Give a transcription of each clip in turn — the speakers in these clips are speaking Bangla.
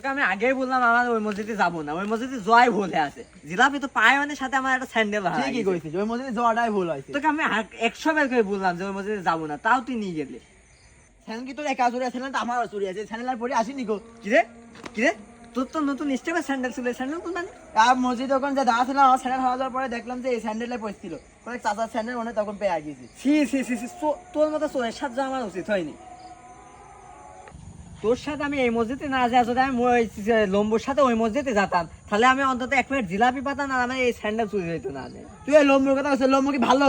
তোকে আমি আগেই বললাম আমার ওই মসজিদে যাবো না, ওই মসজিদে জয় ভুল হয়ে আছে। জিলাপি তো পায়নের সাথে আমার একটা স্যান্ডেল হয়। ঠিকই কইছিস, ওই মসজিদে যাওয়াটাই ভুল হয়েছে। তোকে আমি 100 বার করে বললাম যে ওই মসজিদে যাবো না, তাও তুই নিয়ে গেলি। স্যান্ডেল কি তোর একা চুরি আছে না আমারও চুরি আছে? স্যান্ডেল আর পরে আসিনি গো। কিরে কিরে তোর তো নতুন স্টেপের স্যান্ডেল ছিল, স্যান্ডেল কোন মানে? আর মসজিদে ওখানে যে দাঁড়া ছিলাম, আমার স্যান্ডেল হাওয়া যাওয়ার পরে দেখলাম যে এই স্যান্ডেলে পড়ছিল, কোনো চাচার স্যান্ডেল মনে হয়, তখন পেয়ে গেছি। সি সি সি সি, তোর মতো চোরের সাথে যাওয়া আমার উচিত হয়নি। তোর সাথে আমি এই মসজিদে না যাই, যদি আমি ওই লম্বুর সাথে ওই মসজিদে যেতাম তাহলে আমি অন্তত 1 মিনিট জিলাপি পাতাম না, আমার এই স্যান্ডেল চুরি হইতো না। তুই এই লম্বুর কথা বলছিস, লম্বু কি ভালো?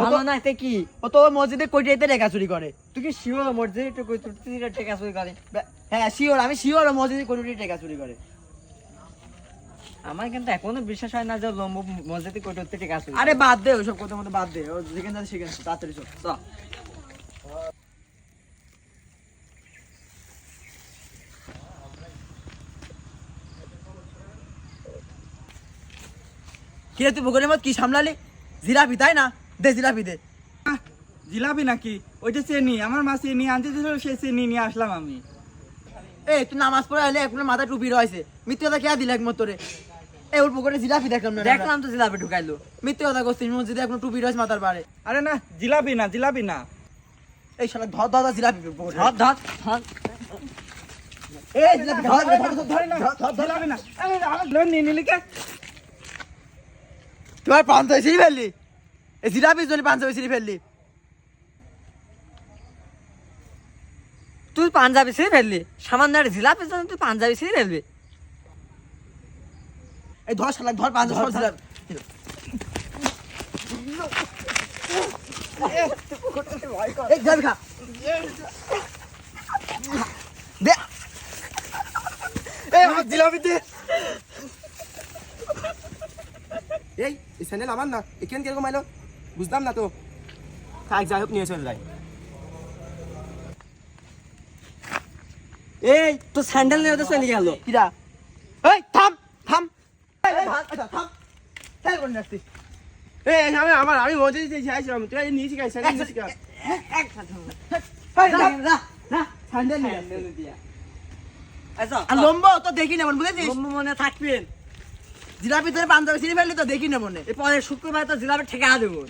ভালো না তে কি? ও তো ওই মসজিদে কোটিতে রেখা চুরি করে। তুই কি শিওর মসজিদে একটু কই তুই টেকা চুরি করে? হ্যাঁ শিওর, আমি শিওর ও মসজিদে কোটিতে রেখা চুরি করে। আমার কিন্তু এখনো বিশ্বাস হয় না যে লম্বু মসজিদে কই করতে টেকা চুরি। আরে বাদ দে ওসব কথা, মতো বাদ দে, ও যেখানে যাচ্ছে সেখানে তাড়াতাড়ি চল। কিরে তুই বগলের মত কি সামলালি? জিলাপি তাই না? দে জিলাপি দে। জিলাপি নাকি? ওইটা চেনি, আমার মা চেনি আনতে দিল, সেই চেনি নিয়ে আসলাম আমি। এই তুই নামাজ পড়ে এলে এখন মাথায় টুপি রয়েছে, মিথ্যে কথা কে দিলে একমত তোরে? এই ওর পকেটে জিলাপি দেখলাম না। দেখলাম তো জিলাপি ঢুকাইলো। মিথ্যে কথা করছিস, মসজিদে এখন টুপি রয়েছে মাথার পারে। আরে না, জিলাপি না, জিলাপি না। এই শালা ধর ধর ধর জিলাপি ধর ধর ধর। এই জিলাপি ধর ধর ধর ধরে না, জিলাপি না। আরে আমার লোন নিয়ে নিলি কে? তোমার পাঞ্জাবি ছিঁড়ে ফেললি, এই জিলাপির জন্য পাঞ্জাবি ছিঁড়ে ফেললি। তুই পাঞ্জাবি ছিঁড়ে ফেললি? সামান্য একটা জিলাপির জন্য তুই পাঞ্জাবি ছিঁড়ে ফেলবি? এই ধর শালা ধর পাঞ্জাবি সব জিলাপি। এই জিলাপি খা দে। এই আমার জিলাপি দে। এই স্যান্ডেল আমার না, এখানে কিরকম আইলো বুঝলাম না তো। থাক, যাই হোক নিয়ে চলে যাই। এই তোর স্যান্ডেল নিয়ে ওদের চলে গেল। কিরা? এই থাম থাম। থাম খেল করে আসছিস। এই আমি মসজিদে চাইছিলাম, তুই নিয়েছি গাই স্যান্ডেল নিয়েছি গা। স্যান্ডেল নিয়ে স্যান্ডেল দিয়া। আচ্ছা আর লম্বা তো দেখি না মনে, বুঝেছিস? লম্বু মনে থাকবেন। জিলাপি তোর পাঞ্জাবি ছিঁড়ে ফেললি তো দেখি না মনে। এরপরে শুক্রবার তো জিলাপি ঠেকা দেবো।